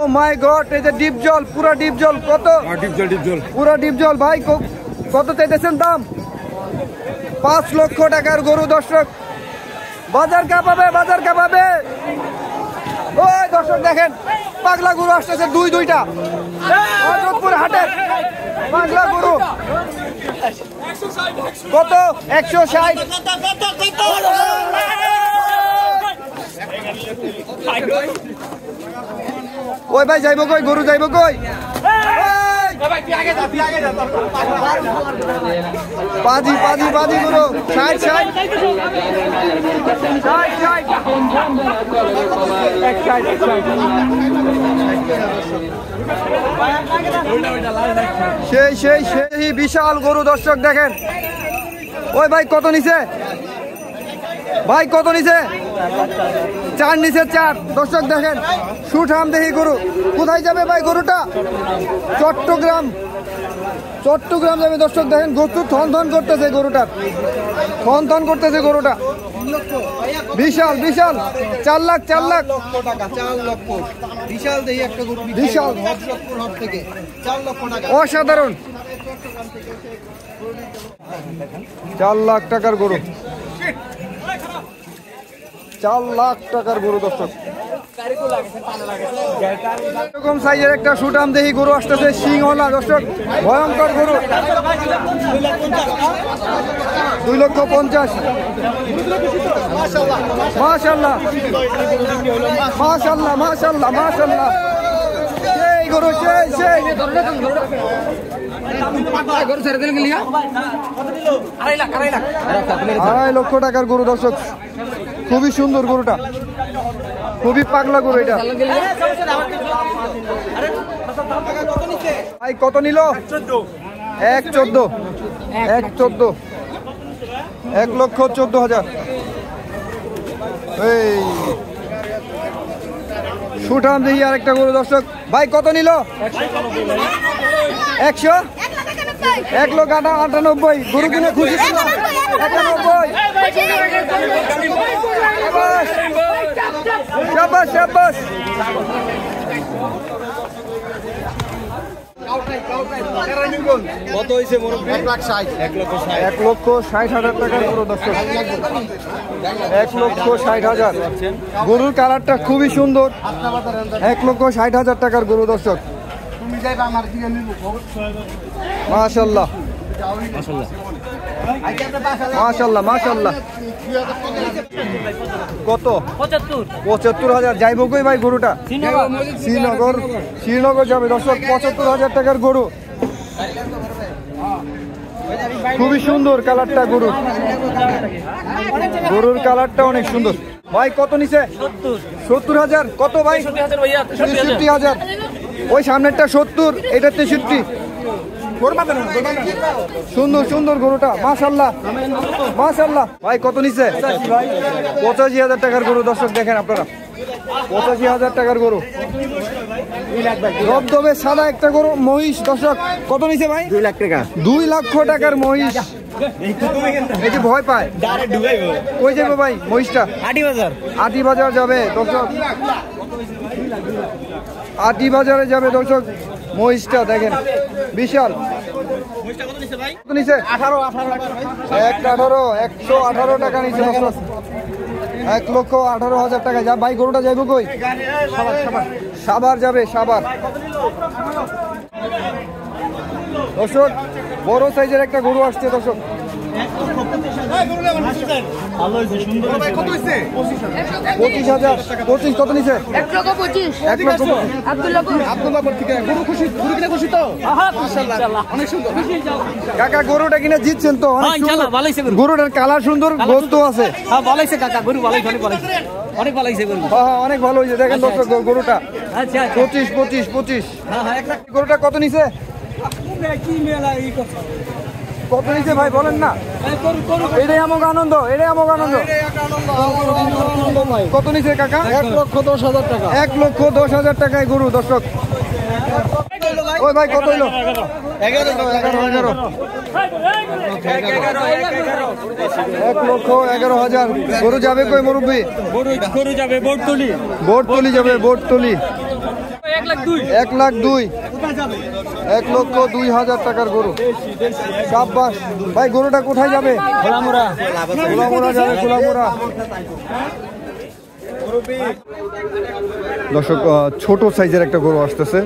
ও মাই god, এই যে deep জল, পুরো ডিপ জল। কত? ডিপ জল পুরো ডিপ জল। ভাই কত চাইতেছেন দাম? 5 লক্ষ টাকার গরু। দর্শক বাজার কাঁপাবে, বাজার কাঁপাবে। ওই দর্শক দেখেন, পাগলা গরু আসতেছে দুইটা হযরতপুর হাটের পাগলা গরু। কত? 160। ওই ভাই যাইব কই? গরু যাইব কই? পাজি পাজি পাজি গরু। 60। সেই বিশাল গরু। দর্শক দেখেন, ওই ভাই কত নিছে? ভাই কত নিছে? 4 নিচে 4। দর্শক দেখেন, সুঠাম দেহি গরু। কোথায় যাবে ভাই গরুটা? চট্টগ্রাম যাবে। দর্শক দেখেন, গরু থন করতেছে গরুটার, থন করতেছে গরুটা। বিশাল বিশাল। 4 লাখ টাকা। 4 লক্ষ। বিশাল দেহি একটা গরু, বিশাল। হযরতপুর হাট থেকে 4 লক্ষ টাকা। অসাধারণ। 4 লাখ টাকার গরু। 4 লাখ টাকার গরু। দর্শক এরকম সাইজের একটা সুটাম দেহি গরু আসতেছে, সিংহলা। দর্শক ভয়ঙ্কর গরু। 2,50,000। মাশাআল্লাহ মাশাআল্লাহ মাশাআল্লাহ মাশাআল্লাহ। সেই গরু, সেই 2.5 লক্ষ টাকার গরু। দর্শক খুবই সুন্দর গরুটা, খুবই পাগলা গরু এটা। ভাই কত নিল? 1.14। 1,14,000। এই সুঠাম দেখি আরেকটা গরু। দর্শক ভাই কত নিল? 1,98,000। গরু কিনে খুশি ছিল? 91। শাবাশ শাবাশ। কত হয়েছে? 1,60,000 টাকার গরু। দর্শক 1,60,000। গরুর কালারটা খুবই সুন্দর। 1,60,000 টাকার গরু। দর্শক মাশাআল্লাহ মাশাআল্লাহ মাশাআল্লাহ। কত? 75,000। যাইব কই ভাই গরুটা? শ্রীনগর যাবে। দর্শক 75,000 টাকার গরু। খুবই সুন্দর কালারটা গরুর। গরুর কালারটা অনেক সুন্দর। ভাই কত নিছে? 70,000। কত ভাই? 63,000। ওই সামনেরটা 70, এটা 63। সুন্দর সুন্দর গরুটা, মাশাআল্লাহ মাশাআল্লাহ। ভাই কত নিছে? 85,000 টাকার গরু। দর্শক দেখেন আপনারা, 85,000 টাকার গরু। ধবধবে সাদা একটা গরু, মহিষ। দর্শক কত নিছে ভাই? 2 লাখ টাকা। 2 লক্ষ টাকার মহিষ। এই যে ভয় পায়, কই যাবে ভাই মহিষটা? আটি বাজার যাবে। দর্শক আটি বাজারে যাবে। দর্শক মহিষটা দেখেন, বিশাল। কত নিছে? 1,18,000 টাকা নিছে। দর্শক 1,18,000 টাকা। যা ভাই গরুটা যাইব কই? সাভার যাবে, সাভার। দর্শক বড় সাইজের একটা গরু আসছে। দর্শক 25,000। 25 কত নিছে? 1,25,000। কাকা গরুটা কিনে জিতছেন তো? গরুটার কালার সুন্দর, গোস্ত আছে। অনেক ভালো হয়েছে। দেখেন দর্শক গরুটা 25। গরুটা কত নিছে? কত নিছে ভাই বলেন না? এটাই আমাকে আনন্দ, এটাই আমাকে আনন্দ। কত নিছে কাকা? 1,10,000 টাকা। 1,10,000 টাকায় গরু। দর্শক ওই ভাই কত হইলো? 11,000। 1,11,000। গরু যাবে কই মুরব্বী? গরু যাবে বোটতলি। বোটতলি যাবে, বোটতলি। 1,02,000 1,02,000 টাকার গরু। সাব্বাস ভাই, গরুটা কোথায় যাবে? খোলামুড়া যাবে, খোলামুড়া। দর্শক, ছোট সাইজের একটা গরু আসতেছে।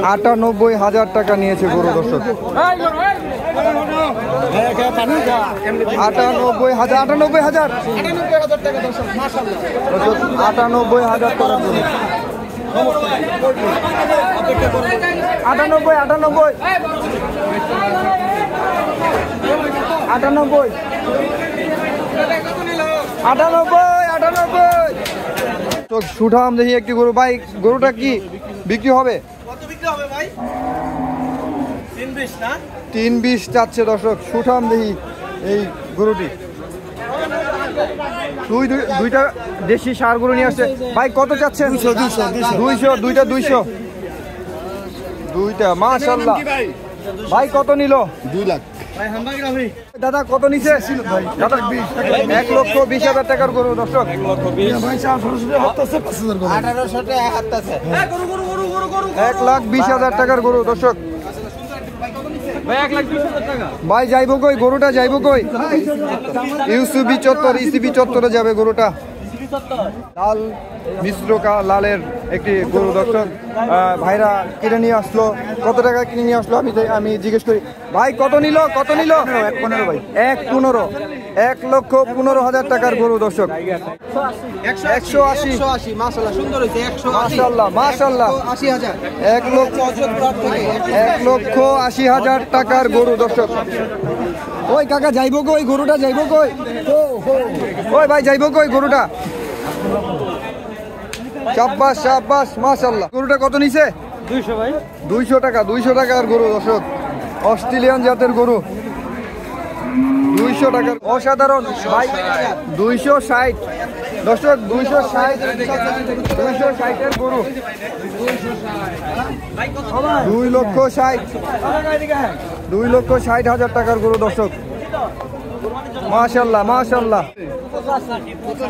98,000 টাকা নিয়েছে গরু। দর্শক, 98,000 টাকা গরু। 98 তো সুঠাম দেখি একটি গরু। ভাই, গরুটা কি বিক্রি হবে? 320 চাচ্ছে। দর্শক, সুঠাম দেখি এই গরুটি। দুইটা দেশি ষাঁড় গরু নিয়ে আসছে। ভাই, কত চাচ্ছেন? 200। দুইটা 200। দুইটা মাশাআল্লাহ। ভাই, কত নিল? 2 লাখ। দাদা, কত নিছে? দাদা, 1,20,000 টাকার গরু। দর্শক, 1,20,000 টাকার গরু। দর্শক, ভাই যাইব কই? গরুটা যাইব কই? ইউসিবি চত্বরে যাবে গরুটা। লাল মিশ্র লালের একটি গরু। দর্শক, ভাইরা কিনে নিয়ে আসলো। কত টাকা কিনে নিয়ে আসলো আমি জিজ্ঞেস করি। ভাই, কত নিল? 1,15 ভাই। 1,15,000 টাকার গরু। দর্শক, 180 মাশাআল্লাহ। 1,80,000 টাকার গরু। দর্শক, ওই কাকা যাইব কই? গরুটা যাইব কই? ওই ভাই, যাইব কই গরুটা? শাবাশ মাশাআল্লাহ। গরুটা কত নিছে? 200 ভাই। 200 টাকা। 200 টাকার গরু। দর্শক, অস্ট্রেলিয়ান জাতের গরু। 200 টাকার অসাধারণ ভাই। 260। দর্শক, 260 এর গরু। 2,60,000 টাকার গরু। দর্শক, মাশাআল্লাহ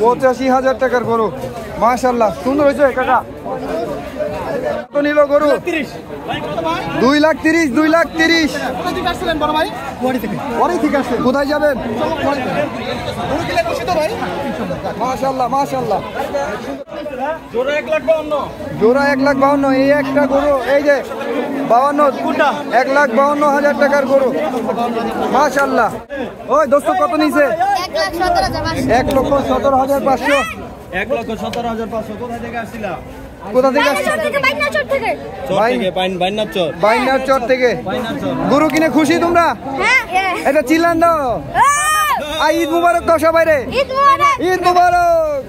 85,000 টাকার গরু। মাশাআল্লাহ, সুন্দর হয়েছে কাকা। কত নিল গরু? 2,30,000। কোথায় যাবেন? মাশাআল্লাহ। জোড়া 1,52,000। এই একটা গরু, এই যে 52, 1,52,000 টাকার গরু। মাশাআল্লাহ। ওই দোস্ত, কত নিছে? 1,17,500। 1,17,500। কোথা থেকে আসছিলা? বাইনার চর থেকে। গরু কিনে খুশি তোমরা? এটা চিল্লান দাও। ঈদ মুবারক দাও সবাই রে। ঈদ মুবারক।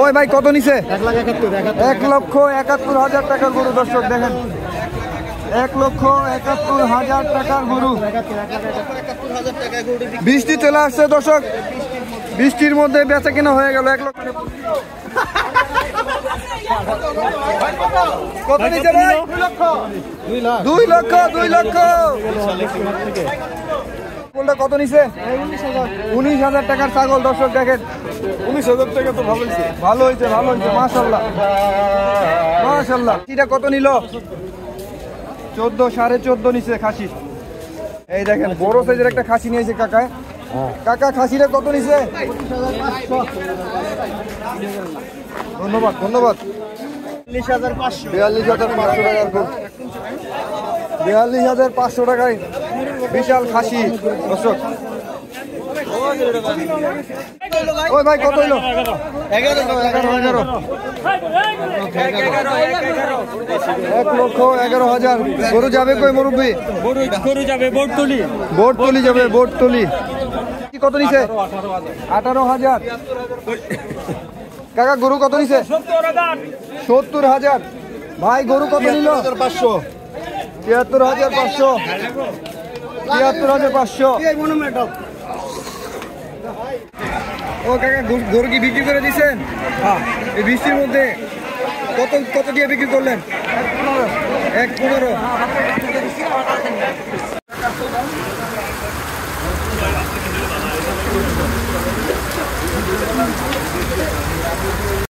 ওই ভাই, কত নিছে? 1,71,000 টাকার গরু। দর্শক, দেখেন, 1,71,000 টাকার গরু। বৃষ্টি চলে আসছে। দর্শক, বৃষ্টির মধ্যে বেচা কেনা হয়ে গেল। 1 লক্ষ। কত নিচে ভাই? 2 লক্ষ। কত নিচে? 19,000 টাকার ছাগল। দর্শক, দেখেন, 19,000 টাকা তো ভালো হয়েছে। মাশাআল্লাহ। এটা কত নিল? 14, 14.5 নিচে খাসি। এই দেখেন, বড় সাইজের একটা খাসি নিয়েছে কাকা। খাসিটা কত নিছে? ধন্যবাদ। 42,500 টাকায় বিশাল খাসি। দর্শক, ওই ভাই, কত হইলো? 11। 1,11,000। গরু যাবে কই মুরব্বি? গরু যাবে বোটতলি। কত নিছে? 18,000। কাকা, গরু কত নিছে? 70,000। ভাই, গরু কত নিল? 73,500। 73,500। ও কাকা, গরু কি বিক্রি করে দিছেন? এই বৃষ্টির মধ্যে কত দিয়ে বিক্রি করলেন? 1,15,000।